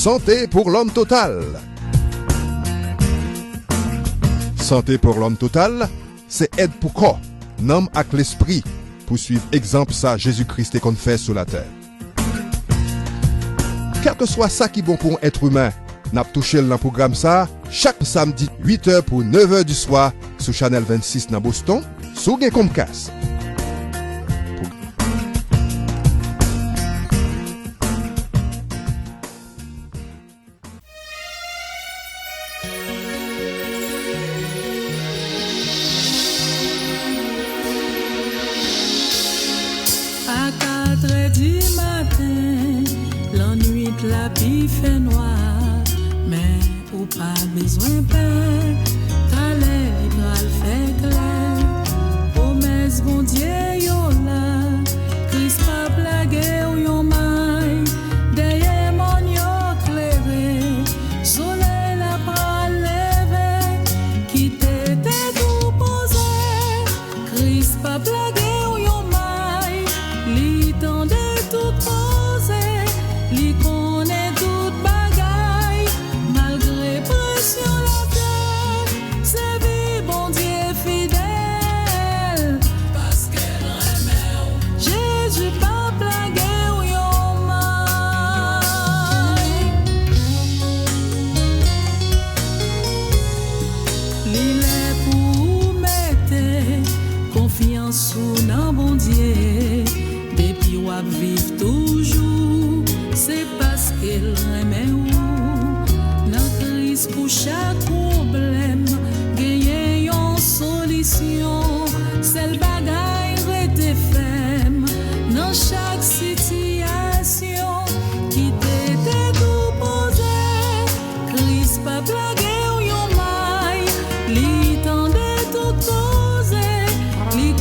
Santé pour l'homme total. Santé pour l'homme total, c'est aide pour corps, nom avec l'esprit, pour suivre exemple ça Jésus-Christ qu'on fait sur la terre. Quel que soit ça qui est bon pour un être humain, n'a touché dans le programme ça chaque samedi 8h pour 9h du soir sur Channel 26 dans Boston, sur Comcast. À 4h du matin, l'ennui de la vie fait noir, mais ou pas besoin pain, car l'étoile fait clair. Promesse bon Dieu yo là, Christ pas blagué ou yon maille, derrière mon yo clairé, soleil la pas levé, qui t'était tout posé, Christ pas blagué. Sous nan bon Dieu, depuis wap viv toujours, c'est parce qu'elle remet ou. Nan Christ pour chaque problème, gagner yon solution, c'est le bagay rete femme, dans chaque situation, qui t'était tout posé, Christ pas blagué ou yon maille, li tende tout cause, li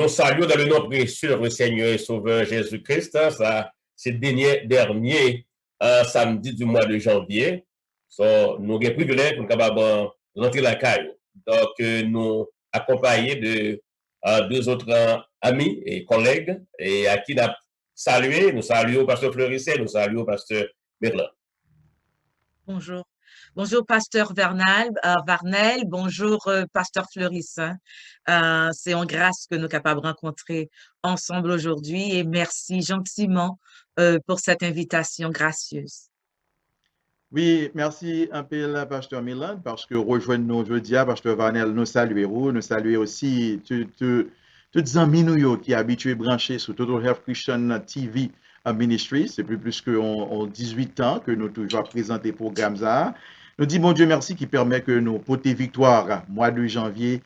Nous saluons dans le nom précieux de notre Seigneur et Sauveur Jésus-Christ. Ça, c'est le dernier samedi du mois de janvier. So, nous avons le privilège pour rentrer la caille. Donc, nous accompagnés de deux autres amis et collègues et à qui nous saluons. Nous saluons Pasteur Fleurisset, nous saluons Pasteur Merlin. Bonjour. Bonjour, Pasteur Varnel. Bonjour, Pasteur Fleurissin. C'est en grâce que nous sommes capables de rencontrer ensemble aujourd'hui et merci gentiment pour cette invitation gracieuse. Oui, merci un peu la Pasteur Milan parce que rejoindre nous aujourd'hui, Pasteur Varnel, nous saluer aussi tous les amis nous qui sont habitués à brancher sur Total Health Christian TV Ministry. C'est plus que 18 ans que nous toujours présenté le programme ça. Nous disons bon Dieu merci qui permet que nous porter victoire mois de janvier.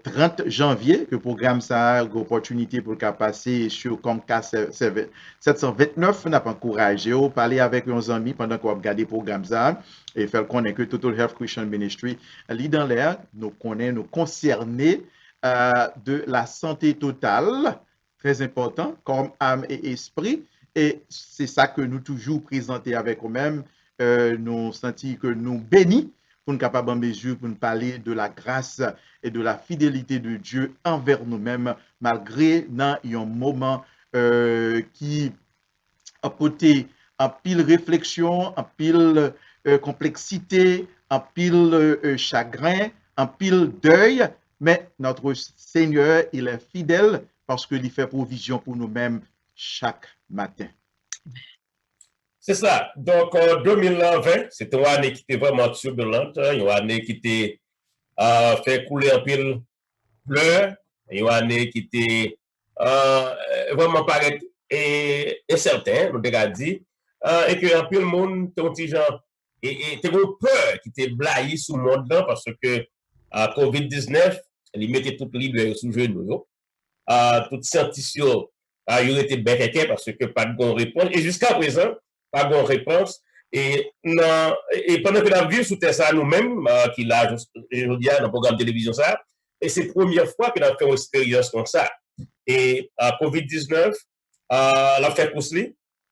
30 janvier, que le programme ça a l'opportunité pour le passer sur Comcast 729, n'a pas encouragé à parler avec nos amis pendant qu'on regarde le programme ça et faire connaître que Total Health Christian Ministry, dans l'air, nous concernés de la santé totale, très important, comme âme et esprit, et c'est ça que nous toujours présenté avec nous-mêmes, nous sentons que nous bénis pour nous capables en mesure pour nous parler de la grâce et de la fidélité de Dieu envers nous-mêmes, malgré dans un moment qui a porté en pile réflexion, en pile complexité, en pile chagrin, en pile deuil, mais notre Seigneur, il est fidèle parce qu'il fait provision pour nous-mêmes chaque matin. C'est ça. Donc, 2020, c'était une année qui était vraiment turbulente, une année qui était fait couler un pile pleurs, une année qui était vraiment paraître incertain, nous avons dit, et que un pile monde, ton petit gens, et t'es peur qui était blahi sous le monde là parce que COVID-19, il mettait toute libre sous genou, toute scientifique, il était bien parce que pas de bonne réponse, et jusqu'à présent, pas de bonne réponse. Et pendant que nous vivons sous ça nous-mêmes, qui l'a aujourd'hui dans le programme de télévision, ça, et c'est la première fois que nous avons fait une expérience comme ça. Et COVID-19, l'a fait pour cela.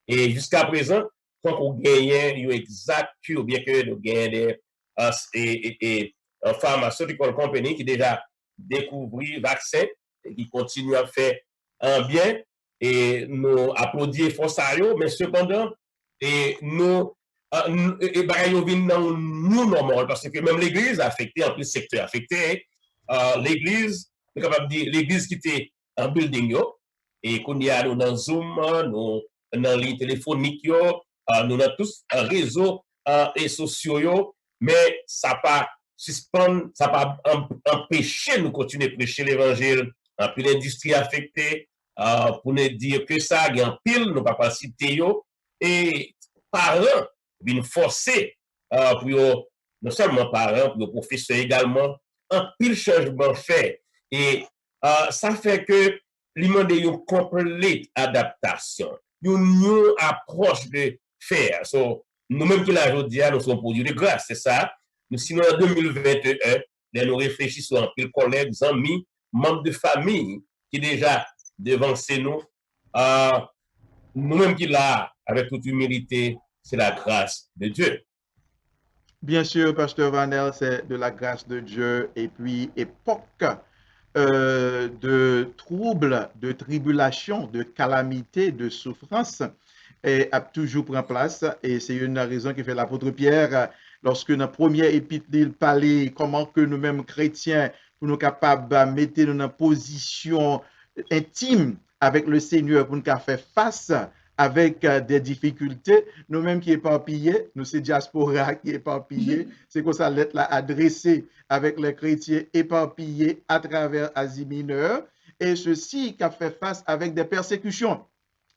Et jusqu'à présent, quand on gagne une exact ou bien que nous gagnons des pharmaceutical company qui déjà découvert le vaccin et qui continue à faire un bien, et nous applaudissons forçario, mais cependant, et nous et nous normal parce que même l'église a affecté en plus secteur affecté l'église est capable de dire l'église qui était en building yo et qu'on y a nous dans Zoom nous dans ligne téléphonique yo nous dans tous un réseau et sociaux yo mais ça pas suspendre ça pas empêcher nous continuer à prêcher l'évangile en plus l'industrie affectée pour ne dire que ça il y a un pile nous pas citer yo et parents viennent forcer pour non seulement parents, pour les professeurs également, un pile changement fait. Et ça fait que l'immense une complète adaptation, une approche de faire. So, nous-mêmes qui l'aujourd'hui, nous sommes produits de grâce, c'est ça. Nous, sinon, en 2021, nous réfléchissons en pile collègues, amis, membres de famille qui déjà devancent nous. Nous-mêmes qui là, avec toute humilité, c'est la grâce de Dieu. Bien sûr, Pasteur Vanel, c'est de la grâce de Dieu. Et puis, époque de troubles, de tribulations, de calamités, de souffrances, a toujours pris place. Et c'est une raison qui fait l'apôtre Pierre, lorsque dans le premier épître, il parlait comment que nous-mêmes chrétiens, pour nous capables de mettre dans une position intime avec le Seigneur pour nous faire face avec des difficultés, nous-mêmes qui éparpillés, nous c'est diaspora qui éparpillés, c'est comme ça l'être là adressé avec les chrétiens éparpillés à travers Asie mineure, et ceci qui a fait face avec des persécutions.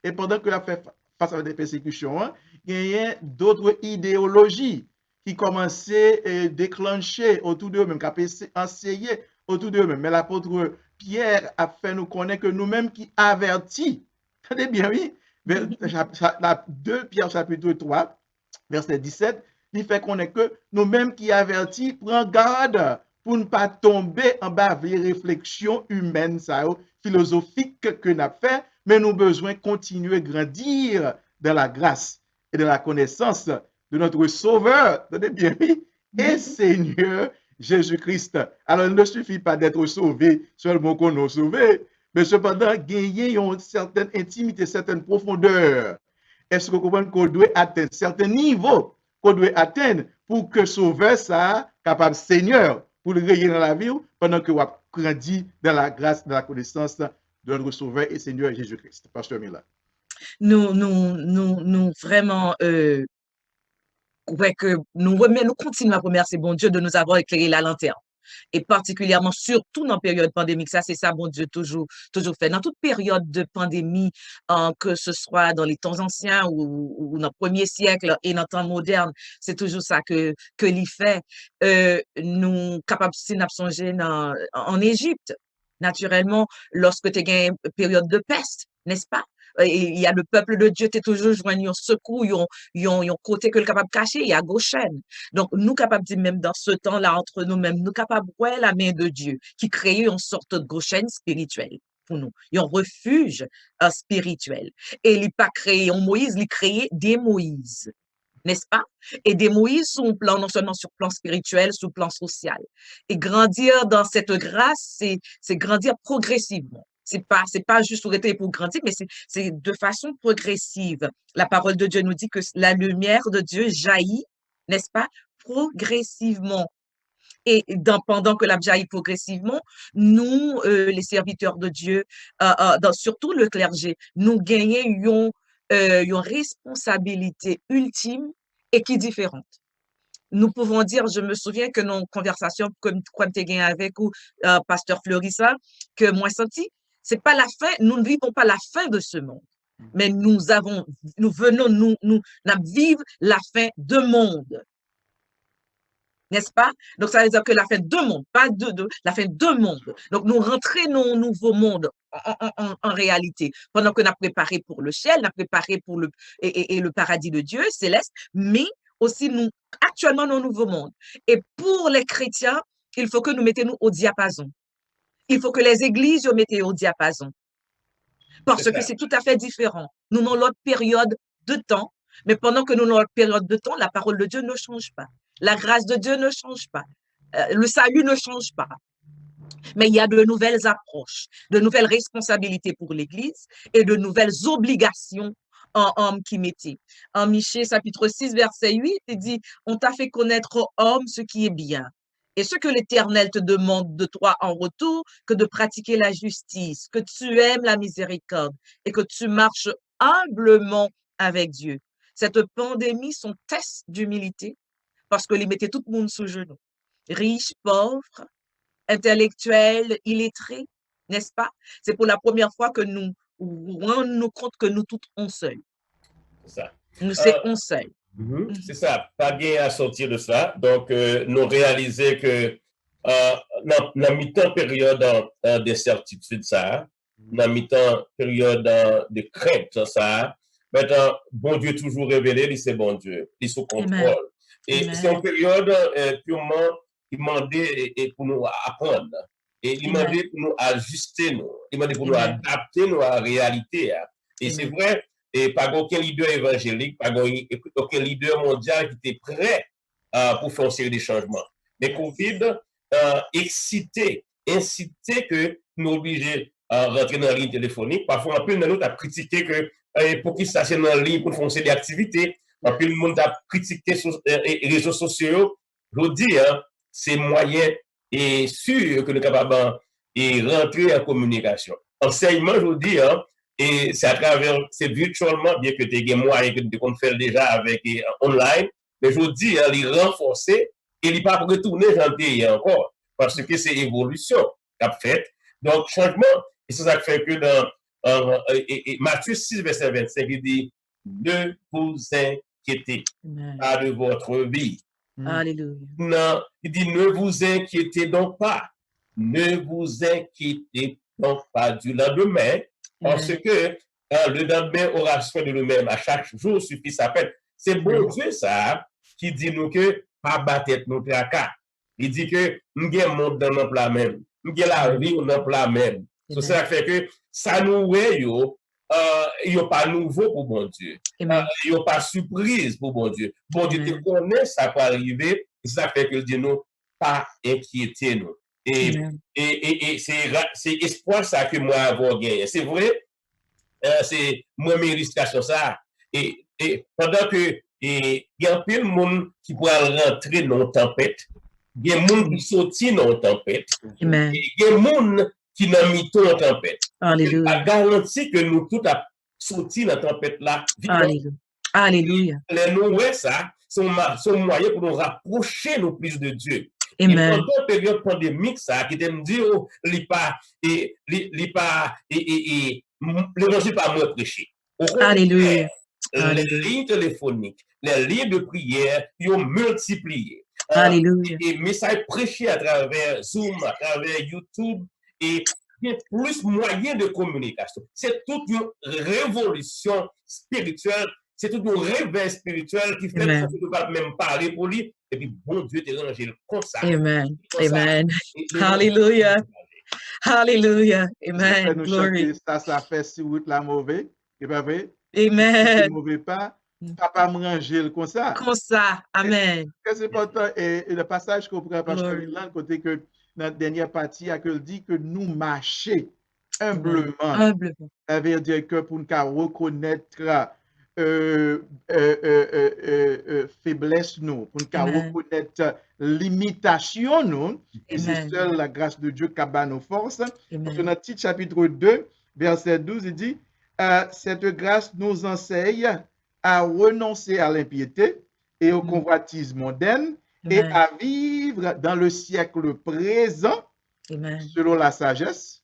Et pendant que a fait face avec des persécutions, il y a d'autres idéologies qui commençaient à déclencher autour d'eux-mêmes, qui ont essayé autour d'eux-mêmes. Mais l'apôtre Pierre a fait nous connaître que nous-mêmes qui avertis, attendez bien, oui, 2 Pierre chapitre 3, verset 17, il fait connaître que nous-mêmes qui avertis, prends garde pour ne pas tomber en bas des réflexions humaines, philosophiques que nous avons fait, mais nous avons besoin de continuer à grandir dans la grâce et dans la connaissance de notre Sauveur, attendez bien, oui, et Seigneur Jésus-Christ. Alors, il ne suffit pas d'être sauvé seulement qu'on est sauvé, mais cependant, gagner une certaine intimité, certaine profondeur. Est-ce que vous comprenez qu'on doit atteindre certains niveaux qu'on doit atteindre pour que sauveur ça capable Seigneur pour le régner dans la vie pendant que vous grandi dans la grâce, dans la connaissance de notre Sauveur et Seigneur Jésus-Christ. Pasteur Mila. Nous vraiment, ouais, que nous continuons à remercier bon Dieu de nous avoir éclairé la lanterne. Et particulièrement, surtout dans la période pandémique, ça, c'est ça, bon Dieu, toujours fait. Dans toute période de pandémie, que ce soit dans les temps anciens ou dans le premier siècle et dans le temps moderne, c'est toujours ça que l'y fait. Nous, capables, si nous songer en Égypte, naturellement, lorsque tu as une période de peste, n'est-ce pas? Il y a le peuple de Dieu, tu es toujours joint un secours, ils ont côté que le capable cacher, il y a Goshen. Donc, nous capables de dire, même dans ce temps-là, entre nous-mêmes, nous capables de voir la main de Dieu qui crée une sorte de Goshen spirituel pour nous. Il y a un refuge spirituel. Et il n'a pas créé un Moïse, il a créé des Moïse. N'est-ce pas? Et des Moïse sur un plan, non seulement sur le plan spirituel, sur le plan social. Et grandir dans cette grâce, c'est grandir progressivement. C'est pas juste pour grandir, mais c'est de façon progressive. La parole de Dieu nous dit que la lumière de Dieu jaillit, n'est-ce pas, progressivement. Et pendant que la jaillit progressivement, nous, les serviteurs de Dieu, surtout le clergé, nous gagnons une responsabilité ultime et qui est différente. Nous pouvons dire, je me souviens que nos conversations, comme tu as gagné avec ou pasteur Florissa, que moi senti, c'est pas la fin, nous ne vivons pas la fin de ce monde, mais nous venons vivre la fin de monde. N'est-ce pas? Donc, ça veut dire que la fin de monde, pas la fin de monde. Donc, nous rentrons dans un nouveau monde en réalité. Pendant qu'on a préparé pour le ciel, on a préparé pour le paradis de Dieu, céleste, mais aussi nous, actuellement, dans un nouveau monde. Et pour les chrétiens, il faut que nous mettions au diapason. Il faut que les églises nous mettent au diapason. Parce que c'est tout à fait différent. Nous avons l'autre période de temps, mais pendant que nous avons l'autre période de temps, la parole de Dieu ne change pas. La grâce de Dieu ne change pas. Le salut ne change pas. Mais il y a de nouvelles approches, de nouvelles responsabilités pour l'Église et de nouvelles obligations en homme qui mettait. En Michée, chapitre 6, verset 8, il dit, on t'a fait connaître aux hommes ce qui est bien. Et ce que l'Éternel te demande de toi en retour, que de pratiquer la justice, que tu aimes la miséricorde et que tu marches humblement avec Dieu. Cette pandémie, son test d'humilité, parce que les mettait tout le monde sous genoux. Riches, pauvres, intellectuels, illettrés, n'est-ce pas? C'est pour la première fois que nous rendons compte que nous tous on seul. C'est ça. Nous sommes seuls. C'est ça, pas bien à sortir de ça. Donc, nous réaliser que dans la mi-temps période d'incertitude, ça, dans la mi-temps période de crainte, ça, maintenant, bon Dieu toujours révélé, c'est bon Dieu, il est sous contrôle. Amen. Et c'est une période purement demandée pour nous apprendre. Et il demandait pour nous ajuster, il demandait pour nous adapter à la réalité. Et c'est vrai, et pas aucun leader évangélique, pas aucun leader mondial qui était prêt pour faire une série de changements. Mais Covid incité que nous obligés à rentrer dans la ligne téléphonique. Parfois, un peu de nous a critiqué que pour qu'ils s'achètent dans la ligne pour faire une série d'activités. Un peu le monde a critiqué les réseaux sociaux. Je vous dis, c'est moyen et sûr que nous sommes capables de rentrer en communication. Enseignement, je vous dis, et c'est à travers, c'est virtuellement, bien que tu aies moyen que tu faire déjà avec online, mais je vous dis, les renforcer et il pas retourner gentil encore, parce que c'est évolution qu'a fait. Donc, changement, et c'est ça qui fait que dans Matthieu 6, verset 25, il dit, ne vous inquiétez pas de votre vie. Alléluia. Non, il dit, ne vous inquiétez donc pas. Ne vous inquiétez donc pas du lendemain, parce que le lendemain aura soin de nous-mêmes. À chaque jour suffit sa peine. C'est bon Dieu, ça, qui dit nous que pas battre nos tracas. Il dit que nous avons le monde dans notre plat même. Nous avons la vie dans notre plat même. C'est ça qui fait que ça nous est, il n'y a pas nouveau pour bon Dieu. Il n'y a pas surprise pour bon Dieu. Bon Dieu te connaît, ça peut arriver. Ça fait que dit nous, pas inquiéter nous. Et c'est espoir ça que moi avoir gagné. C'est vrai, c'est moi mes illustrations ça. Et pendant que et il y a un peu de monde qui pourrait rentrer dans une tempête, il y a des gens qui sortent dans une tempête, Amen. et il y a des gens qui n'ont mis tout en tempête. Il Alléluia. a garanti que nous tous avons sorti dans la tempête là. Alléluia. Alléluia. Les nous, ouais, ça, c'est un moyen pour nous rapprocher nous plus de Dieu. Amen. Et pendant la période pandémique, ça, qui te me dit, oh, l'évangile pas moins prêché. Alléluia. Les lignes téléphoniques, les lignes de prière, ils ont multiplié. Alléluia. Et messages prêchés à travers Zoom, à travers YouTube, et il y a plus moyens de communication. C'est toute une révolution spirituelle, c'est tout un réveil spirituel qui fait que tu ne peux pas même parler pour lui. Et puis, bon Dieu t'est rangé comme ça. Amen. Amen. Hallelujah. Hallelujah. Amen. Glory. Ça fait si route la mauvaise. C'est pas vrai? Amen. Si mauvais pas, papa me ranger comme ça. Comme ça. Amen. C'est important. Et le passage qu'on pourrait pasteur Milan, côté que dans la dernière partie, il a dit que nous marcher humblement. Humblement. Ça veut dire que pour nous reconnaître faiblesse nous, pour nous reconnaître limitation nous, et c'est seule la grâce de Dieu qui a nos forces. Parce que dans le titre chapitre 2, verset 12, il dit, cette grâce nous enseigne à renoncer à l'impiété et au convoitise mondaine et à vivre dans le siècle présent selon la sagesse.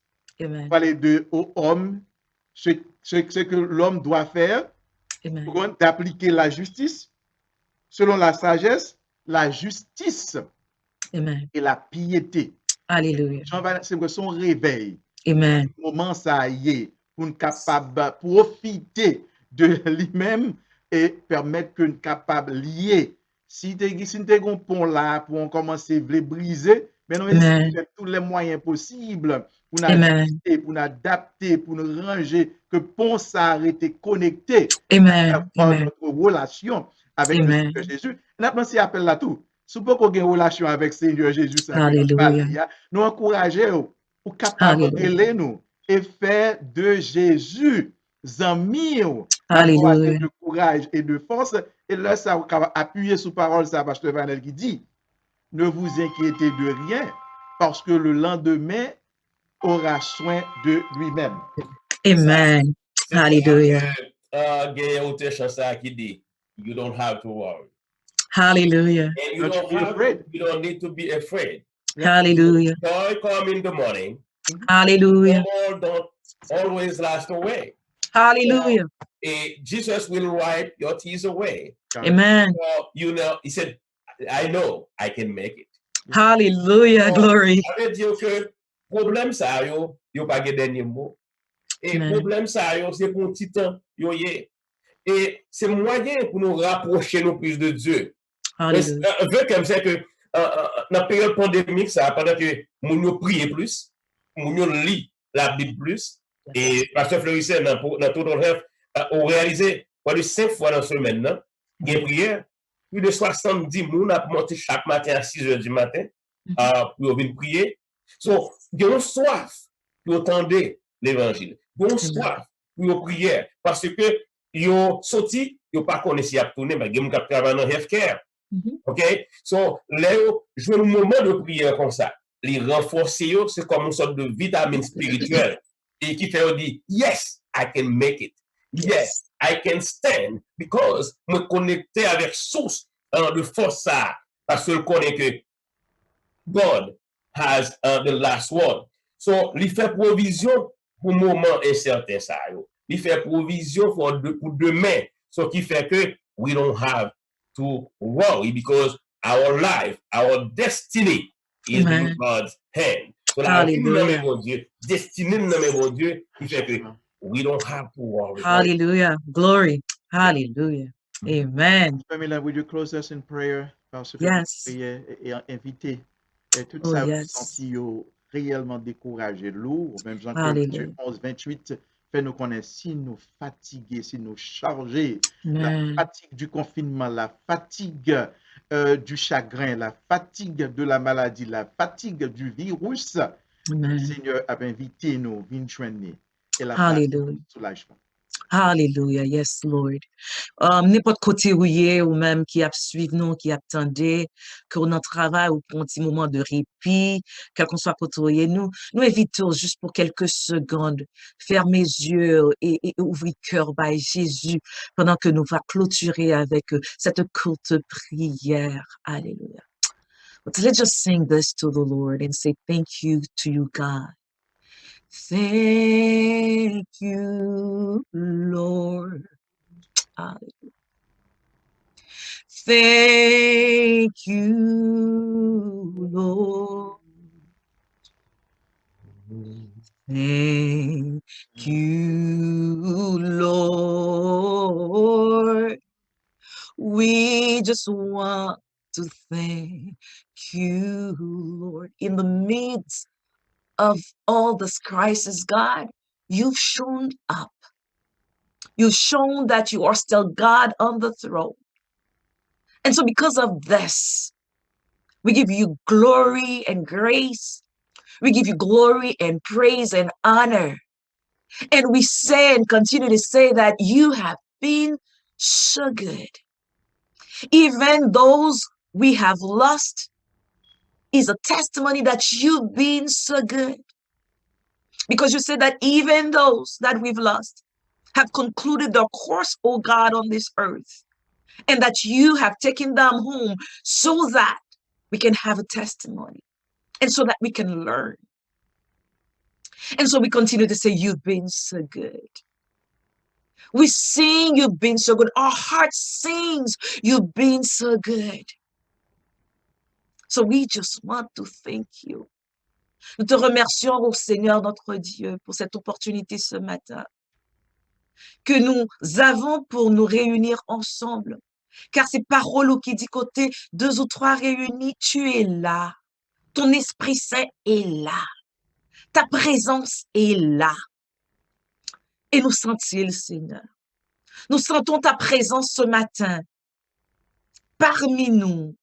Parler de homme, ce que l'homme doit faire pour d'appliquer la justice selon la sagesse, la justice et la piété. Alléluia. C'est son réveil. Amen. Moment ça y est, pour nous capable profiter de lui-même et permettre que nous capable lier. Si nous avons un pont là pour commencer à briser, mais nous essayons tous les moyens possibles pour nous adapter, pour nous ranger, que pont ça a été connecté par notre relation avec le Seigneur Jésus. Nous avons pensé appel là tout. Si vous avez une relation avec le Seigneur Jésus, nous encourageons ou capable de nous et faire de Jésus amis de courage et de force. Et là, ça va appuyer sur parole, ça, Pasteur Vanel qui dit, ne vous inquiétez de rien, parce que le lendemain aura soin de lui-même. Amen. Hallelujah. Qui dit, you don't have to worry. Hallelujah. And you don't need to be afraid. Hallelujah. Joy come in the morning. Hallelujah. Don't always last away. Hallelujah. Jesus will wipe your tears away. Amen. So, he said, I know I can make it. Hallelujah. Glory. Ça veut dire que problème ça yo pas de dernier mot. Et problème ça c'est pour un petit temps et c'est moyen pour nous rapprocher nous plus de Dieu. Veut comme ça que dans la période pandémique ça pendant que nous prions plus, nous lit la Bible plus. Et Pasteur Fleuris dans tout le rêve, on réalisé plus de 5 fois dans la semaine, il y a prière, plus de 70 personnes ont monté chaque matin à 6 h du matin pour venir prier. Donc, il y a une soif pour entendre l'évangile. Il y a une soif pour prier parce que ils ont sorti, ils n'ont pas connu si ils ont tourné, mais ils ont travaillé dans le healthcare. OK? Donc, là, je veux un moment de prière comme ça. Les renforcer, c'est comme une sorte de vitamine spirituelle. Et qui fait dire, yes, I can make it. Yes, I can stand. Because me connecter avec source de force ça. Parce que je connais que God has the last word. So, il fait provision pour le moment incertain ça. Il fait provision pour demain. So, qui fait que we don't have to worry because our life, our destiny is in God's hand. So Hallelujah. Destiné mon Dieu, qui fait que we don't have to worry. Hallelujah. Glory. Hallelujah. Amen. Pamela, would you close us in prayer? Parce que prière et inviter tout ça senti réellement découragé, lourd, même Jean 11, 28, fait nous connaître si nous fatigués, si nous chargés, la fatigue du confinement, la fatigue du chagrin, la fatigue de la maladie, la fatigue du virus. Le Seigneur a invité nous, et la soulagement. Hallelujah, yes, Lord. N'importe côté où y est, ou même qui a suivi nous, qui attendait, qu'on en travail ou pour un petit moment de répit, quel qu'on soit côté où y est, nous évitons juste pour quelques secondes, fermer les yeux et ouvrir le cœur by Jésus pendant que nous va clôturer avec cette courte prière. Hallelujah. But let's just sing this to the Lord and say thank you to you, God. Thank you, Lord. Hallelujah. Thank you, Lord. Thank you, Lord. We just want to thank you, Lord. In the midst of all this crisis, God, you've shown up. You've shown that you are still God on the throne. And so because of this, we give you glory and grace. We give you glory and praise and honor. And we say and continue to say that you have been so good. Even those we have lost is a testimony that you've been so good. Because you said that even those that we've lost have concluded their course, oh God, on this earth, and that you have taken them home so that we can have a testimony and so that we can learn. And so we continue to say, you've been so good. We sing, you've been so good. Our heart sings, you've been so good. So we just want to thank you. Nous te remercions, oh Seigneur, notre Dieu, pour cette opportunité ce matin que nous avons pour nous réunir ensemble. Car c'est parole qui dit côté 2 ou 3 réunis, tu es là. Ton Esprit Saint est là. Ta présence est là. Et nous sentons, Seigneur. Nous sentons ta présence ce matin. Parmi nous.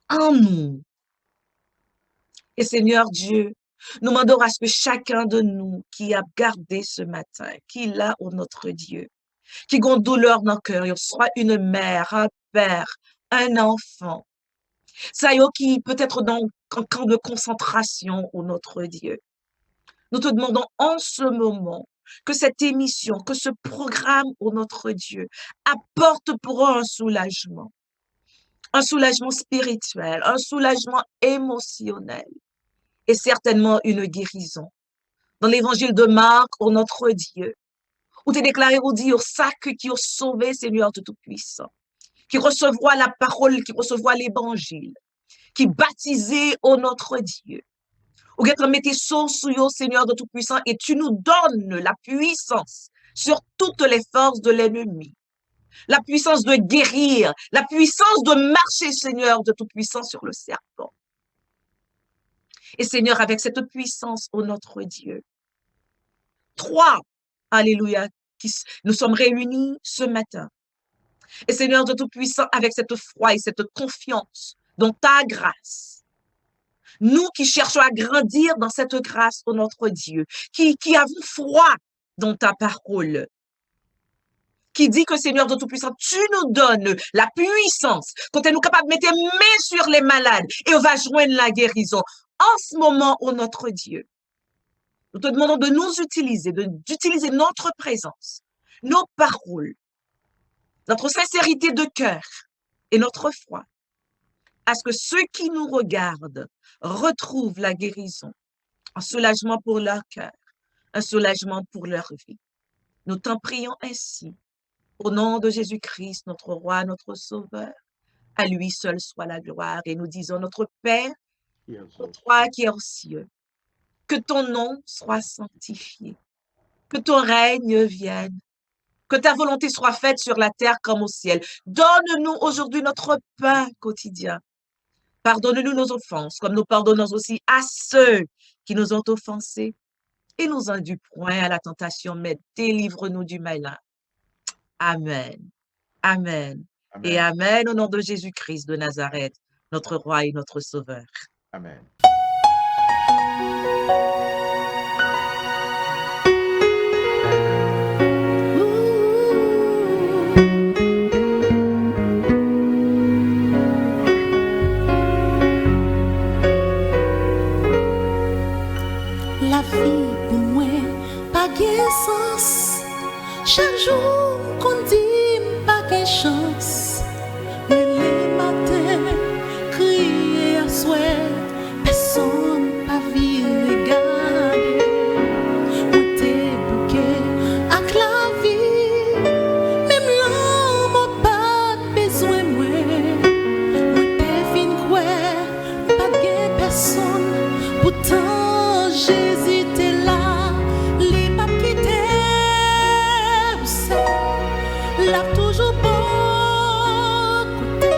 En nous. Et Seigneur Dieu, nous demandons à ce que chacun de nous qui a gardé ce matin, qui l'a, oh notre Dieu, qui a une douleur dans le cœur, soit une mère, un père, un enfant, ça y est, qui peut être dans un camp de concentration, oh notre Dieu. Nous te demandons en ce moment que cette émission, que ce programme, oh notre Dieu, apporte pour eux un soulagement spirituel, un soulagement émotionnel et certainement une guérison. Dans l'évangile de Marc, oh notre Dieu, où tu es déclaré, oh Dieu, ça qui a sauvé, Seigneur de Tout-Puissant, qui recevra la parole, qui recevra l'évangile, qui baptisait, oh notre Dieu, où tu mettais son souillot, Seigneur de Tout-Puissant, et tu nous donnes la puissance sur toutes les forces de l'ennemi, la puissance de guérir, la puissance de marcher, Seigneur de Tout-Puissant, sur le serpent. Et Seigneur, avec cette puissance, ô notre Dieu, 3, alléluia, nous sommes réunis ce matin. Et Seigneur de Tout-Puissant, avec cette foi et cette confiance dans ta grâce, nous qui cherchons à grandir dans cette grâce, ô notre Dieu, qui avons foi dans ta parole, qui dit que Seigneur de Tout-Puissant, tu nous donnes la puissance, quand tu es capable de mettre les mains sur les malades et on va joindre la guérison. En ce moment, ô notre Dieu, nous te demandons de nous utiliser, d'utiliser notre présence, nos paroles, notre sincérité de cœur et notre foi, à ce que ceux qui nous regardent retrouvent la guérison, un soulagement pour leur cœur, un soulagement pour leur vie. Nous t'en prions ainsi, au nom de Jésus-Christ, notre Roi, notre Sauveur. À lui seul soit la gloire. Et nous disons, notre Père, toi qui es aux cieux, que ton nom soit sanctifié, que ton règne vienne, que ta volonté soit faite sur la terre comme au ciel. Donne-nous aujourd'hui notre pain quotidien. Pardonne-nous nos offenses, comme nous pardonnons aussi à ceux qui nous ont offensés. Et nous induis point à la tentation, mais délivre-nous du malin. Amen. Amen. Amen. Et amen au nom de Jésus-Christ de Nazareth, notre Roi et notre Sauveur. Amen. Chaque jour qu'on dit pas de chance, mais les matins crier à souhait, personne pas vu regarder. On t'es bouqué à la vie, même l'homme pas besoin moi. On t'es fin quoi, pas de personne, pourtant Jésus t'es là, les pas quitté. L'a toujours beau côté,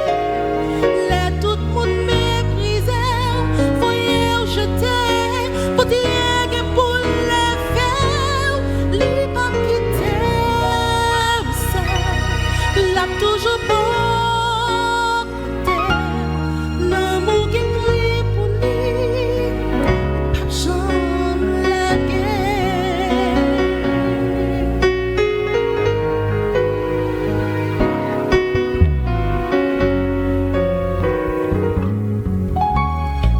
les tout le monde méprisé, voyez où jeter, pour dire que pour les faire, les pas quitter, l'a toujours beau côté, l'amour qui prie pour lui, pas jamais la guerre.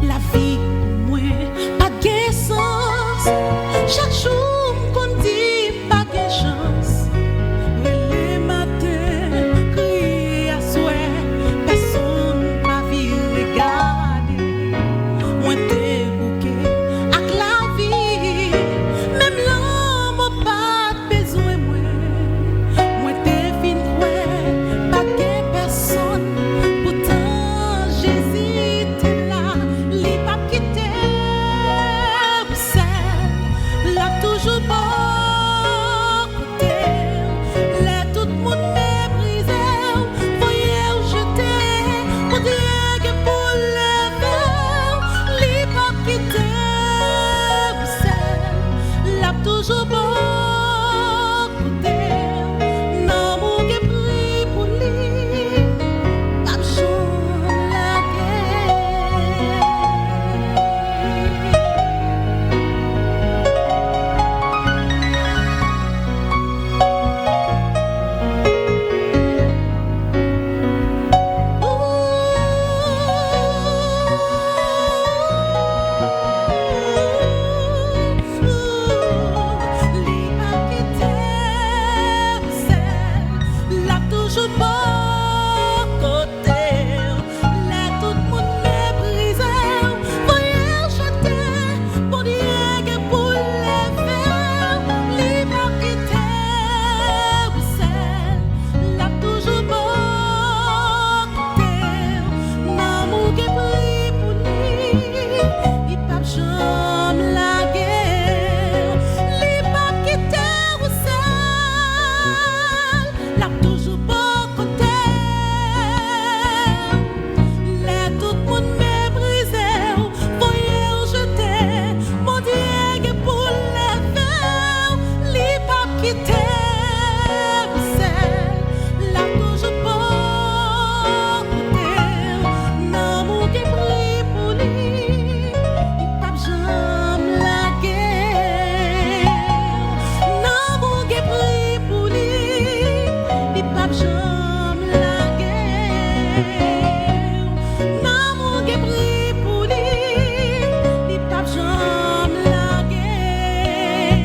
La vie pour moi pas de sens. Chaque jour qu'on dit pas de chance, mais les matins crier à souhait, personne pas vu regarder. Moi t'es bouqué avec la vie, même l'homme pas besoin moi. Moi t'es fin quoi, pas de personne, pourtant Jésus t'es là, les pas quitté, l'a toujours beau côté, les tout le monde méprisé, voyez où jeter, pour dire que pour les faire, les pas quitté, l'a toujours beau côté, l'amour qui prie pour lui, pas jamais la guerre. L'a toujours beau côté, les tout le monde méprisé, voyez jeter, pour dire que pour les faire, les pas quitter, l'a toujours beau côté, l'amour qui prie pour lui, il pas jamais la guerre, les pas quitter, l'a toujours beau côté, les tout le monde méprisé, voyez où jeter, mon Dieu que pour les faire, les pas quitter, l'a toujours beau côté, l'amour qui prie pour lui, il pas jamais la guerre, l'amour qui prie pour lui, il pas jamais la guerre, l'amour qui prie pour lui, il pas jamais la guerre,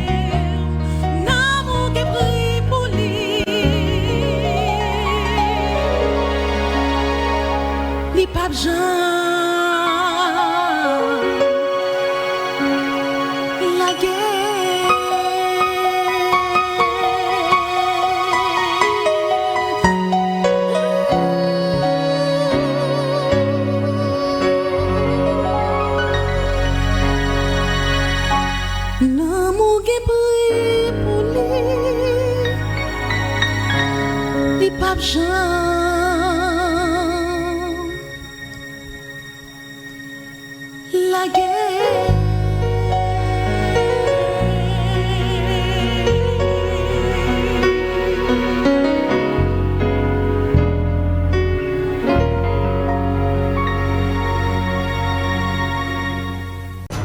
l'amour qui prie pour lui, il pas jamais la guerre. L'amour qui prie pour lui, il pas jamais la guerre.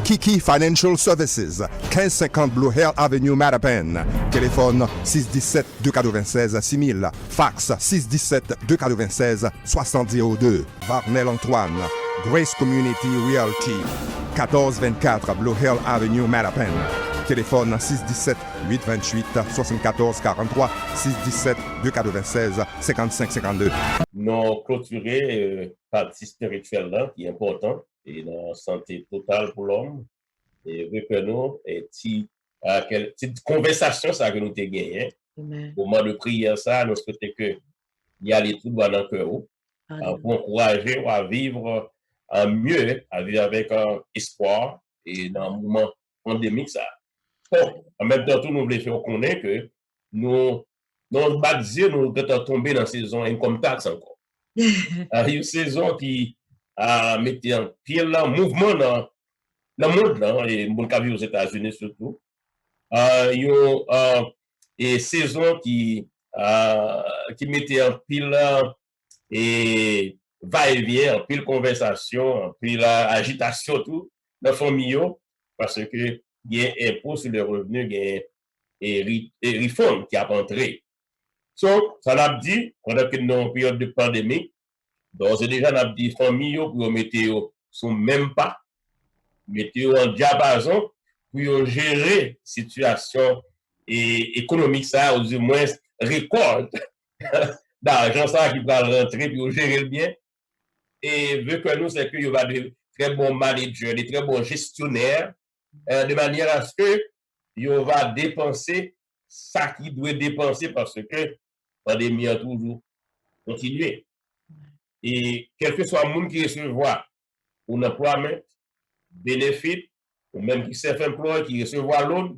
Kiki Financial Services, 1550 Blue Hill Avenue, Mattapan. Téléphone 617-296-6000. Fax 617-296-6002. Varnel Antoine. Grace Community Realty. 1424 Blue Hill Avenue, Mattapan. Téléphone 617-828-7443, 617-296-5552. Nous clôturer partie spirituelle là, qui est important, et la santé totale pour l'homme. Et vu que nous, petite conversation ça que nous avons gagné. Au moment de prière, ça, nous souhaitons que y a les tout dans le cœur pour encourager à vivre mieux, à vivre avec espoir et dans le moment pandémique ça. Bon, en même temps, nous voulons faire connaître que nous sommes tombés dans la saison income tax encore. Il y a une saison qui a mis en pile un mouvement dans le monde, là, et mon cas aux États-Unis surtout. Il y a une saison qui mettait en pile et va-et-vient, en pile conversation, en pile agitation, tout, dans la famille, parce que il y a un impôt sur les revenus, il y a une réforme qui a entré. Donc, ça l'a dit, pendant que nous sommes en période de pandémie, donc c'est déjà, on a dit, famille, pour mettre sur même pas, mettre en diapason, pour gérer la situation économique, ça, ou du moins, récolte d'argent, ça, qui va rentrer, pour gérer le bien. Et vu que nous, c'est qu'il y aura de très bons managers, de très bons gestionnaires, de manière à ce que il va dépenser ça qu'il doit dépenser parce que la pandémie a toujours continué. Et quel que soit le monde qui recevra un employement, bénéfice, ou même qui self-employé qui recevra l'autre,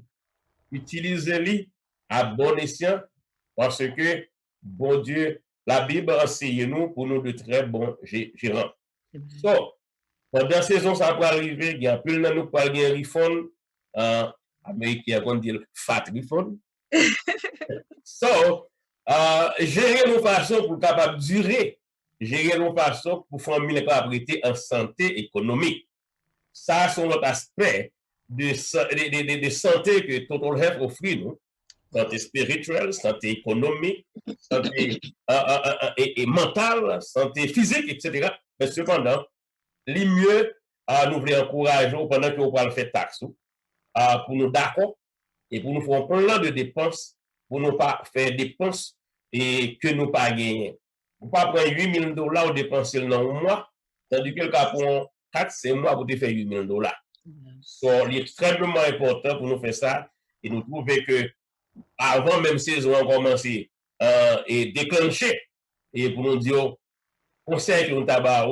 utilisez-le à bon escient parce que, bon Dieu, la Bible enseigne nous pour nous de très bons gérants. Donc, pendant la saison, ça va arriver, il y a plus de nous qui ont un refund, américain, on dit fat refund. So, gérer nos façons pour capable durer, gérer nos façons pour famille capable prêter en santé économique. Ça, c'est notre aspect de santé que Total Health offre nous. Santé spirituelle, santé économique, santé et mentale, santé physique, etc. Mais cependant, les mieux, nous voulons encourager pendant que vous allez faire taxe pour nous d'accord et pour nous faire un plan de dépenses, pour ne pas faire dépenses et que nous pas gagner. Vous ne pas prendre $8,000 ou dépenser dans un mois, tandis que le cas pour 4 mois pour te faire $8,000. C'est extrêmement important pour nous faire ça et nous trouver que avant même saison on commencé et déclencher et pour nous dire conseil que nous tabac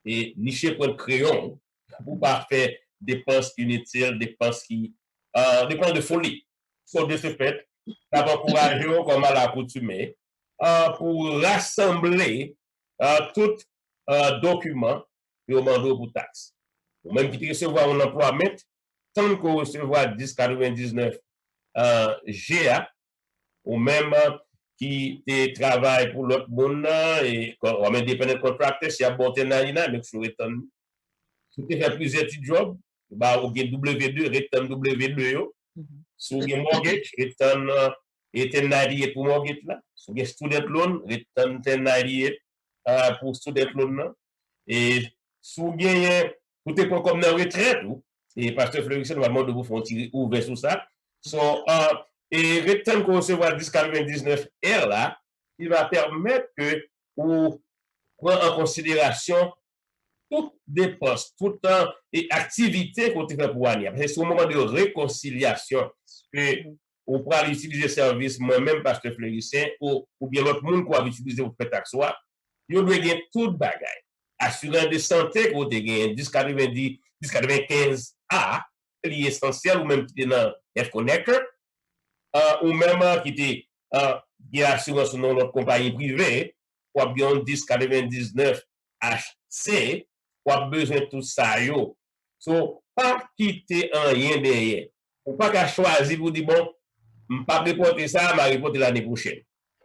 et nicher pour le crayon pour pas faire dépenses inutiles, dépenses dépenses de folie. So, de ce fait, ça va encourager comme à l'accoutumée pour rassembler tout document et au mandat pour taxe. Ou même qui recevoir un employement, tant qu'on recevra 1099 GA, ou même qui travaille pour l'autre monde et comme independent contractor, si y a bon tenayina, mais sur return. Si tu fais plusieurs petits jobs, bah, ou W2, return W2, sur le mortgage, return et 1098 pour mortgage là, sur le student loan, return 1098 pour student loan là, et sur le pour te prendre comme dans retraite, et pasteur Fleurisson va demander de vous faire tirer ouvert sur ça. So, et return qu'on recevra 1099 R là, il va permettre que vous preniez en considération toutes dépenses, toutes activités qu'on fait pour l'année. C'est au moment de réconciliation que on pourra utiliser le service, moi-même, pasteur Fleurisson, ou bien l'autre monde qui va utiliser pour faire taxe, il doit gagner tout bagage. Assurance de santé, qu'on a gagné 1090, 1095 A, qui est essentiel, ou même qui est dans F-Connector, ou même qui est assurance dans notre compagnie privée, ou bien 1099 HC, ou a besoin de tout ça, yo. So, pas quitter un rien derrière. Ou pas qu'à choisir pour dire, bon, je ne vais pas reporter ça, je vais reporter l'année prochaine.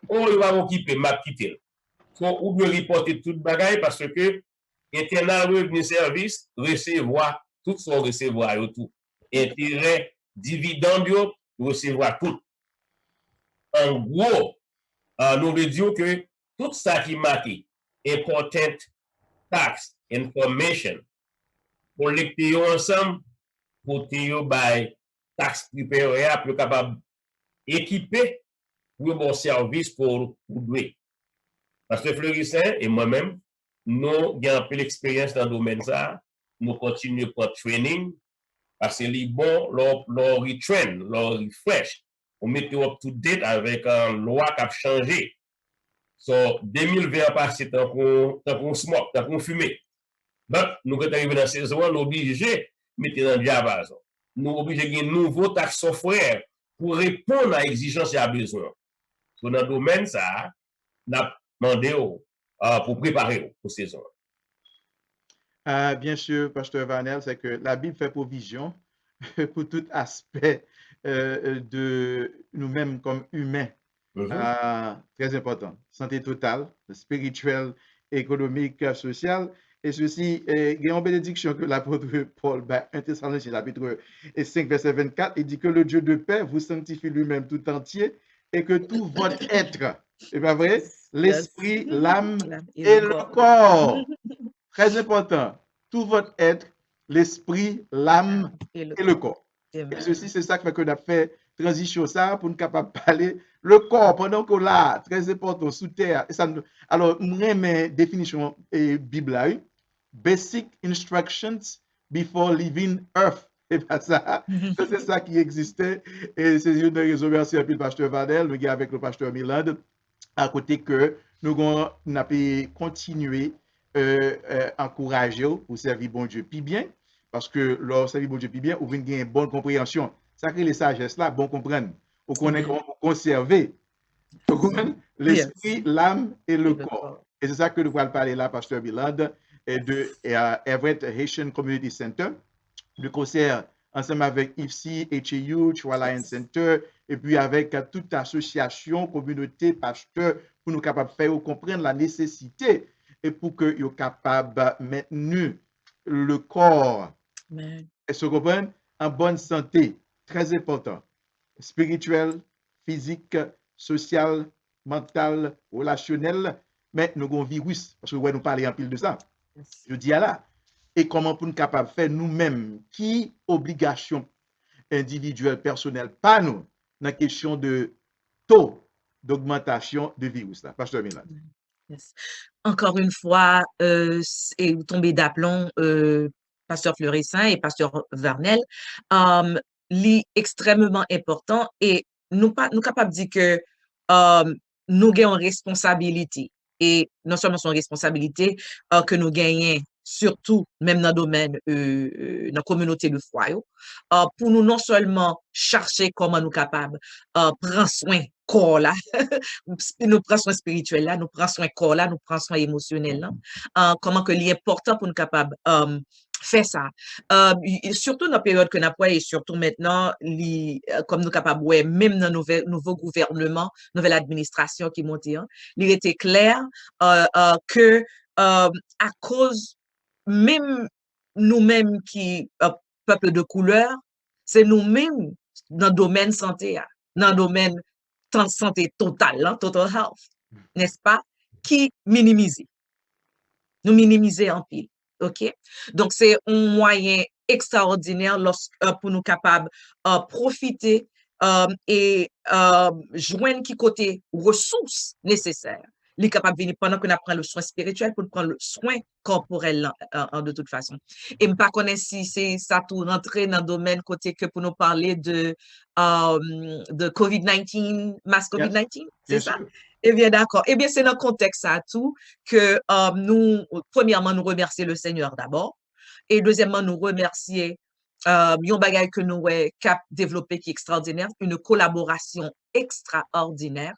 Ou il va m'occuper, je vais quitter. So, ou bien reporter tout le bagage parce que Internal Revenue Service recevoir tout son recevoir tout. Intérêt, dividende, recevoir tout. En gros, nous veut dire que tout ça qui marque important tax information, pour les ensemble, pour te by taxe pripere pour capable équiper pour bon service pour douer. Parce que Fleurissin et moi-même, nous avons un peu l'expérience dans le domaine ça, nous continuons pour training, parce que les bons, leur retrain, leur refresh, on met up to date avec une loi qui a changé. So, 2020 passé, tant qu'on smoke, tant qu'on fumé. Donc, nous, quand on arrive dans la saison, nous sommes obligés de mettre dans le diapason. Nous sommes obligés de gagner un nouveau taxe software pour répondre à l'exigence et à besoin. So, dans le domaine, ça, nous avons demandé pour préparer pour saison. Bien sûr, Pasteur Varnel, c'est que la Bible fait provision pour tout aspect de nous-mêmes comme humains. Très important. Santé totale, spirituelle, économique, sociale. Et ceci, il y a une bénédiction que l'apôtre Paul, 1 Thessaloniciens chapitre 5, verset 24, il dit que le Dieu de paix vous sanctifie lui-même tout entier et que tout votre être, c'est pas vrai? L'esprit, l'âme et le corps. Très important. Tout votre être, l'esprit, l'âme et le corps. Et ceci, c'est ça qui fait qu'on a fait transition ça pour nous capable de parler. Le corps, pendant qu'on l'a, très important, sous terre. Et ça, alors, moi, mes définitions Bible là, basic instructions before leaving earth. Et pas ça. C'est ça qui existait. Et c'est une raison, merci à le pasteur Varnel, le gars avec le pasteur Milan, à côté que nous avons continué encourager pour servir bon Dieu puis bien, parce que leur servir bon Dieu puis bien, ou venir gagner une bonne compréhension. Ça crée les sagesses là, bon comprendre. Ou connaît comment conserver l'esprit, l'âme et le corps. Et c'est ça que nous allons parler là, pasteur Milan, de Everett Haitian Community Center, le concert ensemble avec IFC, HAU, Chua Lion Center, et puis avec toute association, communauté, pasteur, pour nous capables de faire comprendre la nécessité et pour que soient capables de maintenir le corps et se comprendre en bonne santé, très important, spirituel, physique, social, mental, relationnel, mais nous avons un virus, parce que nous parlons en pile de ça. Je dis à là, et comment pour nous capables de faire nous-mêmes, qui obligation individuelle, personnelle, pas nous, dans la question de taux d'augmentation de virus là. Pasteur Milan. Yes. Encore une fois, et vous tombez d'aplomb, pasteur Fleurissin et pasteur Varnel, extrêmement important et nous capables de dire que nous avons une responsabilité et non seulement son responsabilité que nous gagnons surtout même dans le domaine dans la communauté de foi pour nous non seulement chercher comment nous capables prendre soin corps là nous prend soin spirituel là nous prend soin corps là nous prend soin émotionnel là comment que l'important pour nous capables faire ça surtout dans la période que nous avons et surtout maintenant comme nous capables ouais même dans nouveau gouvernement nouvelle administration qui monte il était clair que à cause même nous-mêmes qui peuple de couleur c'est nous-mêmes dans le domaine santé dans le domaine santé totale total health n'est-ce pas qui minimiser nous minimiser en pile. OK? Donc, c'est un moyen extraordinaire pour nous capables profiter et joindre qui côté ressources nécessaires. Les capables de venir pendant qu'on apprend le soin spirituel pour prendre le soin corporel de toute façon. Et je ne connais pas si c'est ça tout rentrer dans le domaine côté que pour nous parler de COVID-19, mass COVID-19, c'est ça? Eh bien, d'accord. Eh bien, c'est dans le contexte à tout que nous, premièrement, nous remercier le Seigneur d'abord. Et deuxièmement, nous remercier un bagage que nous avons développé qui est extraordinaire, une collaboration extraordinaire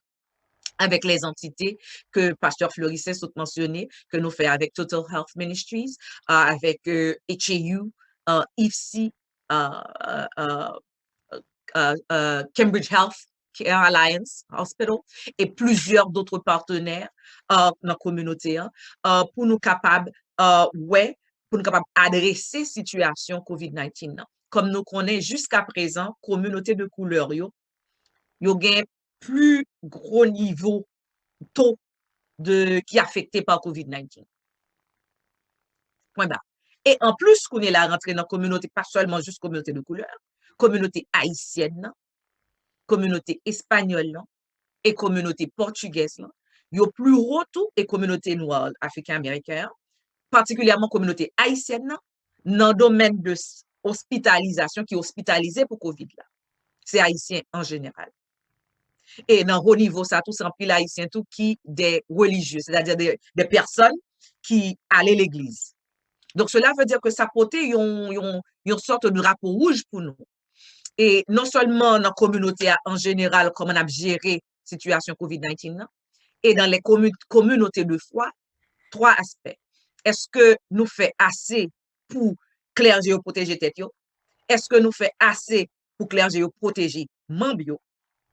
avec les entités que Pasteur Fleurissin a mentionné, que nous faisons avec Total Health Ministries, avec HAU, IFC, Cambridge Health Care Alliance Hospital et plusieurs d'autres partenaires dans la communauté pour nous capables pour nous capables adresser la situation COVID-19. Comme nous connaissons jusqu'à présent, communauté de couleur, yo gain plus gros niveau taux qui est affecté par COVID-19. Point barre. Et en plus, qu'on est là rentré dans la communauté, pas seulement juste communauté de couleur, communauté haïtienne, communauté espagnole et communauté portugaise, yo plus haut tout et communauté noire africaine-américaine, particulièrement communauté haïtienne, dans le domaine de hospitalisation qui est hospitalisé pour COVID là. C'est haïtien en général. Et dans haut niveau, ça tout, c'est un pile haïtien tout qui des religieux, c'est-à-dire des personnes qui allaient à l'église. Donc, cela veut dire que ça portait une sorte de drapeau rouge pour nous. Et non seulement dans la communauté en général, comment on a géré la situation COVID-19, et dans les communautés de foi, 3 aspects. Est-ce que nous faisons assez pour clergé protéger tête? Est-ce que nous faisons assez pour clergé protéger membres?